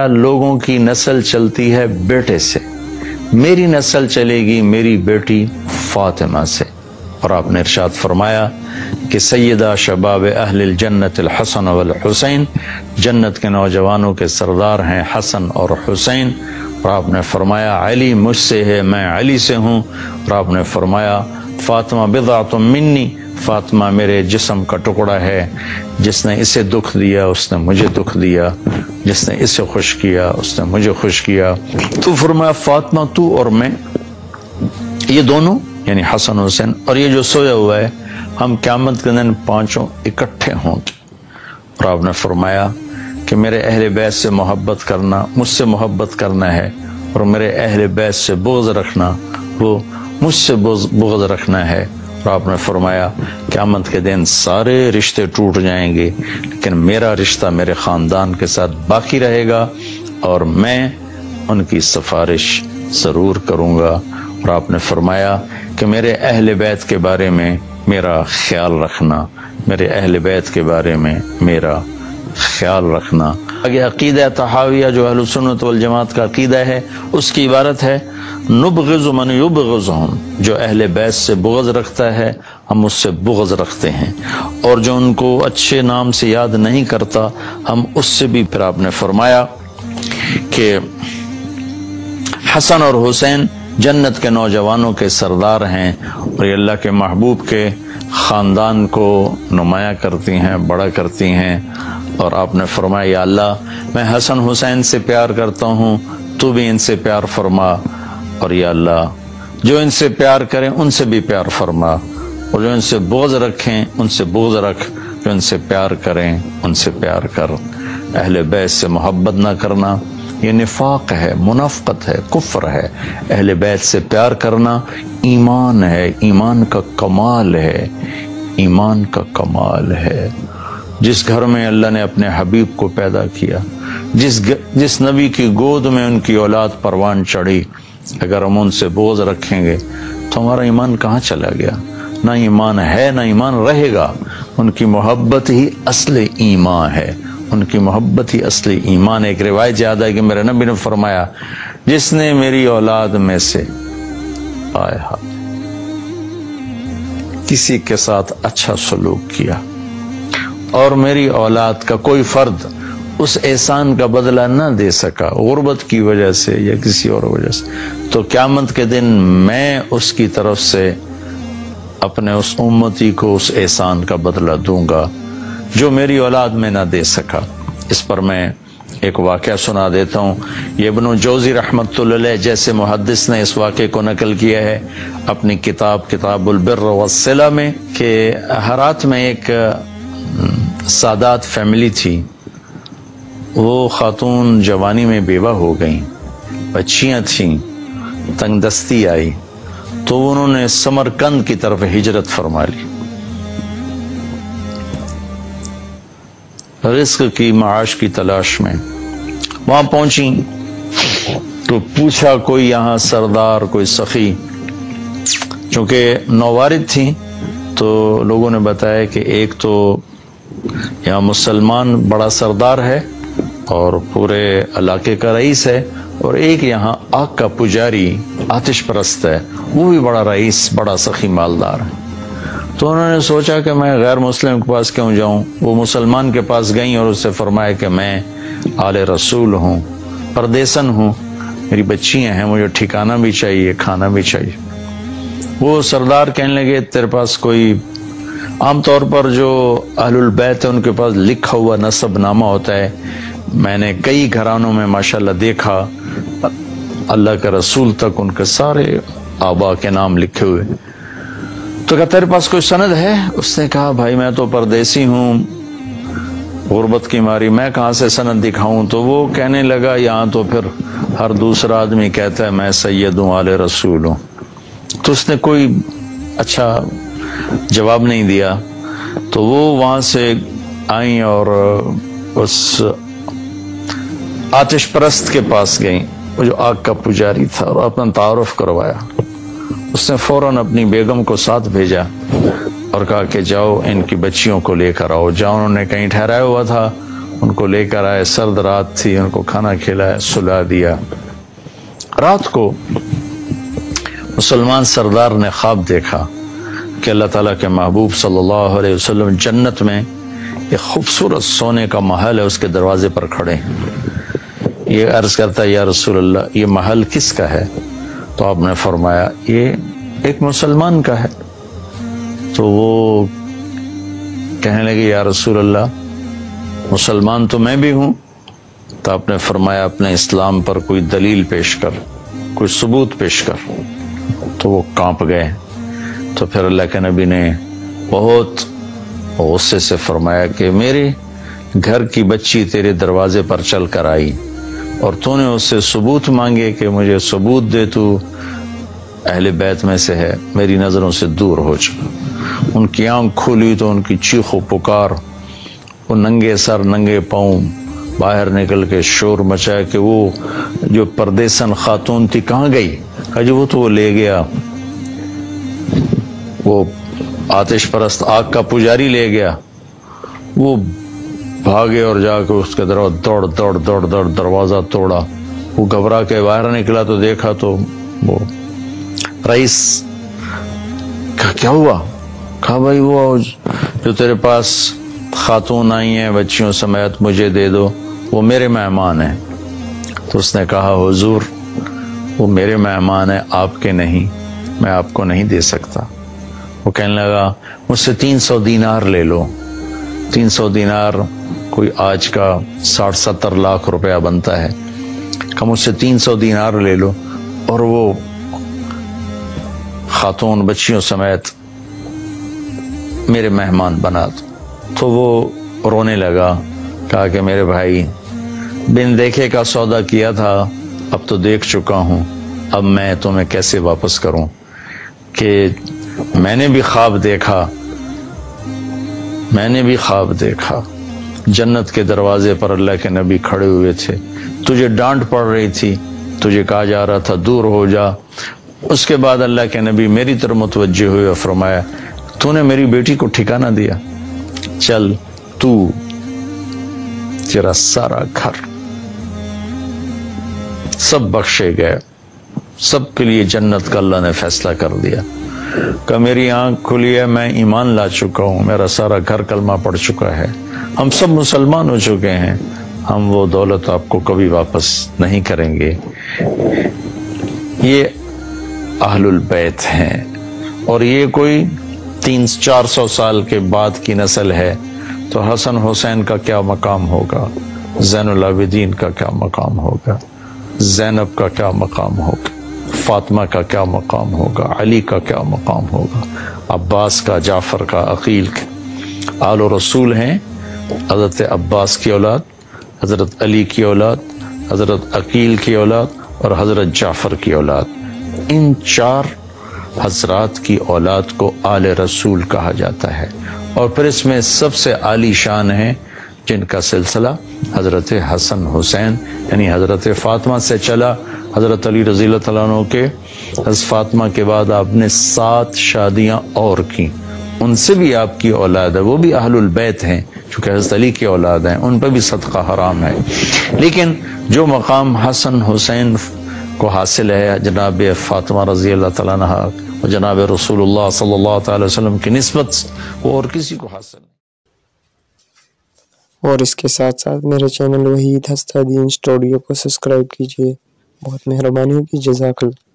لوگوں کی نسل چلتی ہے بیٹے سے، میری نسل چلے گی میری بیٹی فاطمہ سے۔ اور آپ نے ارشاد فرمایا کہ سیدہ شباب اہل الجنت الحسن والحسین، جنت کے نوجوانوں کے سردار ہیں حسن اور حسین۔ اور آپ نے فرمایا علی مجھ سے ہے، میں علی سے ہوں۔ اور آپ نے فرمایا فاطمہ بضعۃ منی، فاطمہ میرے جسم کا ٹکڑا ہے، جس نے اسے دکھ دیا اس نے مجھے دکھ دیا، جس نے اسے خوش کیا اس نے مجھے خوش کیا۔ تو فرمایا فاطمہ تو اور میں، یہ دونوں یعنی حسن حسین اور یہ جو سویا ہوا ہے، ہم قیامت کے دن پانچوں اکٹھے ہوں گے۔ اور آپ نے فرمایا کہ میرے اہل بیت سے محبت کرنا، مجھ سے محبت کرنا ہے، اور میرے اہل بیت سے بغض رکھنا، وہ مجھ سے بغض رکھنا ہے۔ اور آپ نے فرمایا قیامت کے دن سارے رشتے ٹوٹ جائیں گے، لیکن میرا رشتہ میرے خاندان کے ساتھ باقی رہے گا اور میں ان کی سفارش ضرور کروں گا۔ اور آپ نے فرمایا کہ میرے اہل بیت کے بارے میں میرا خیال رکھنا، میرے اہل بیت کے بارے میں میرا خیال رکھنا۔ آگے عقیدہ طحاویہ جو اہل سنت والجماعت کا عقیدہ ہے، اس کی عبارت ہے نبغض من یبغضہم، جو اہل بیت سے بغض رکھتا ہے ہم اس سے بغض رکھتے ہیں، اور جو ان کو اچھے نام سے یاد نہیں کرتا ہم اس سے بھی۔ پھر آپ نے فرمایا کہ حسن اور حسین جنت کے نوجوانوں کے سردار ہیں، اور یہ اللہ کے محبوب کے خاندان کو نمایاں کرتی ہیں، بڑا کرتی ہیں۔ اور آپ نے فرمایا یا اللہ میں حسن حسین سے پیار کرتا ہوں، تو بھی ان سے پیار فرما، اور یا اللہ جو ان سے پیار کریں ان سے بھی پیار فرما، اور جو ان سے بغض رکھیں ان سے بغض رکھ، جو ان سے پیار کریں ان سے پیار کر۔ اہل بیت سے محبت نہ کرنا یہ نفاق ہے، منافقت ہے، کفر ہے۔ اہل بیت سے پیار کرنا ایمان ہے، ایمان کا کمال ہے، ایمان کا کمال ہے۔ جس گھر میں اللہ نے اپنے حبیب کو پیدا کیا، جس نبی کی گود میں ان کی اولاد پروان چڑھی، اگر ہم ان سے بغض رکھیں گے تو ہمارا ایمان کہاں چلا گیا؟ نہ ایمان ہے نہ ایمان رہے گا۔ ان کی محبت ہی اصل ایمان ہے، ان کی محبت ہی اصل ایمان ہے۔ ایک روایت یاد ہے کہ میرے نبی نے فرمایا جس نے میری اولاد میں سے کسی کے ساتھ اچھا سلوک کیا اور میری اولاد کا کوئی فرد اس احسان کا بدلہ نہ دے سکا، غربت کی وجہ سے یا کسی اور وجہ سے، تو قیامت کے دن میں اس کی طرف سے اپنے اس امتی کو اس احسان کا بدلہ دوں گا جو میری اولاد میں نہ دے سکا۔ اس پر میں ایک واقعہ سنا دیتا ہوں۔ یہ ابن جوزی رحمۃ اللہ علیہ جیسے محدث نے اس واقعے کو نقل کیا ہے اپنی کتاب البر والصلہ میں، کہ ہرات میں ایک سادات فیملی تھی۔ وہ خاتون جوانی میں بیوہ ہو گئیں، بچیاں تھیں، تنگ دستی آئی تو انہوں نے سمرقند کی طرف ہجرت فرما لی، رزق کی معاش کی تلاش میں۔ وہاں پہنچی تو پوچھا کوئی یہاں سردار، کوئی سخی، چونکہ نووارد تھیں تو لوگوں نے بتایا کہ ایک تو یہاں مسلمان بڑا سردار ہے اور پورے علاقے کا رئیس ہے، اور ایک یہاں آگ کا پجاری آتش پرست ہے، وہ بھی بڑا رئیس، بڑا سخی مالدار ہے۔ تو انہوں نے سوچا کہ میں غیر مسلم کے پاس کیوں جاؤں۔ وہ مسلمان کے پاس گئیں اور اس سے فرمایا کہ میں آل رسول ہوں، پردیسن ہوں، میری بچیاں ہیں، مجھے ٹھکانہ بھی چاہیے، کھانا بھی چاہیے۔ وہ سردار کہنے لگے تیرے پاس کوئی، عام طور پر جو اہل البیت ہیں ان کے پاس لکھا ہوا نسب نامہ ہوتا ہے، میں نے کئی گھرانوں میں ماشاءاللہ دیکھا اللہ کے رسول تک ان کے سارے آبا کے نام لکھے ہوئے۔ تو کہا تیرے پاس کوئی سند ہے؟ اس نے کہا بھائی میں تو پردیسی ہوں، غربت کی ماری میں کہاں سے سند دکھاؤں۔ تو وہ کہنے لگا یہاں تو پھر ہر دوسرا آدمی کہتا ہے میں سید ہوں، آل رسول ہوں۔ تو اس نے کوئی اچھا جواب نہیں دیا۔ تو وہ وہاں سے آئیں اور اس آتش پرست کے پاس گئیں، وہ جو آگ کا پجاری تھا، اور اپنا تعارف کروایا۔ اس نے فوراً اپنی بیگم کو ساتھ بھیجا اور کہا کہ جاؤ ان کی بچیوں کو لے کر آؤ۔ جہاں انہوں نے کہیں ٹھہرایا ہوا تھا ان کو لے کر آئے، سرد رات تھی، ان کو کھانا کھلایا، سلا دیا۔ رات کو مسلمان سردار نے خواب دیکھا کہ اللہ تعالیٰ کے محبوب صلی اللہ علیہ وسلم جنت میں ایک خوبصورت سونے کا محل ہے، اس کے دروازے پر کھڑے ہیں۔ یہ عرض کرتا ہے یا رسول اللہ یہ محل کس کا ہے؟ تو آپ نے فرمایا یہ ایک مسلمان کا ہے۔ تو وہ کہنے لگے یا رسول اللہ مسلمان تو میں بھی ہوں۔ تو آپ نے فرمایا اپنے اسلام پر کوئی دلیل پیش کر، کوئی ثبوت پیش کر۔ تو وہ کانپ گئے۔ تو پھر اللہ کے نبی نے بہت غصے سے فرمایا کہ میرے گھر کی بچی تیرے دروازے پر چل کر آئی اور تو نے اس سے ثبوت مانگے کہ مجھے ثبوت دے، تو اہل بیت میں سے ہے، میری نظروں سے دور ہو جا۔ ان کی آنکھ کھولی تو ان کی چیخ و پکار، وہ ننگے سر ننگے پاؤں باہر نکل کے شور مچایا کہ وہ جو پردیسن خاتون تھی کہاں گئی؟ کہا جی وہ تو وہ لے گیا، وہ آتش پرست آگ کا پجاری لے گیا۔ وہ بھاگے اور جا کے اس کے دوڑ دروازہ توڑا۔ وہ گھبرا کے باہر نکلا تو دیکھا تو وہ رئیس کہا کیا ہوا؟ کہا بھائی وہ جو تیرے پاس خاتون آئی ہیں بچیوں سمیت مجھے دے دو، وہ میرے مہمان ہیں۔ تو اس نے کہا حضور وہ میرے مہمان ہیں، آپ کے نہیں، میں آپ کو نہیں دے سکتا۔ وہ کہنے لگا مجھ سے 300 دینار لے لو۔ 300 دینار کوئی آج کا 60-70 لاکھ روپیہ بنتا ہے۔ کہ مجھ سے 300 دینار لے لو اور وہ خاتون بچیوں سمیت میرے مہمان بنا دو۔ تو وہ رونے لگا، کہا کہ میرے بھائی بن دیکھے کا سودا کیا تھا، اب تو دیکھ چکا ہوں، اب میں تمہیں کیسے واپس کروں؟ کہ میں نے بھی خواب دیکھا جنت کے دروازے پر اللہ کے نبی کھڑے ہوئے تھے، تجھے ڈانٹ پڑ رہی تھی، تجھے کہا جا رہا تھا دور ہو جا۔ اس کے بعد اللہ کے نبی میری طرف متوجہ ہوئے اور فرمایا تو نے میری بیٹی کو ٹھکانہ دیا، چل تو تیرا سارا گھر سب بخشے گئے، سب کے لیے جنت کا اللہ نے فیصلہ کر دیا۔ کہ میری آنکھ کھلی ہے، میں ایمان لا چکا ہوں، میرا سارا گھر کلمہ پڑھ چکا ہے، ہم سب مسلمان ہو چکے ہیں، ہم وہ دولت آپ کو کبھی واپس نہیں کریں گے۔ یہ اہل البیت ہیں، اور یہ کوئی 300-400 سال کے بعد کی نسل ہے، تو حسن حسین کا کیا مقام ہوگا، زین العابدین کا کیا مقام ہوگا، زینب کا کیا مقام ہوگا، فاطمہ کا کیا مقام ہوگا، علی کا کیا مقام ہوگا، عباس کا، جعفر کا، عقیل کا۔ آل و رسول ہیں حضرت عباس کی اولاد، حضرت علی کی اولاد، حضرت عقیل کی اولاد اور حضرت جعفر کی اولاد۔ ان 4 حضرات کی اولاد کو آل رسول کہا جاتا ہے، اور پھر اس میں سب سے عالی شان ہیں جن کا سلسلہ حضرت حسن حسین یعنی حضرت فاطمہ سے چلا۔ حضرت علی رضی اللہ عنہ کے حضرت فاطمہ کے بعد آپ نے 7 شادیاں اور کی، ان سے بھی آپ کی اولاد ہے، وہ بھی اہل البیت ہیں، چونکہ حضرت علی کی اولاد ہیں، ان پہ بھی صدقہ حرام ہے۔ لیکن جو مقام حسن حسین کو حاصل ہے جناب فاطمہ رضی اللہ تعالیٰ عنہ اور جناب رسول اللہ صلی اللہ تعالی وسلم کی نسبت وہ اور کسی کو حاصل نہیں۔ اور اس کے ساتھ ساتھ میرے چینل وحید ہستہ دین اسٹوڈیو کو سبسکرائب کیجیے، بہت مہربانی ہوگی، جزاک اللہ۔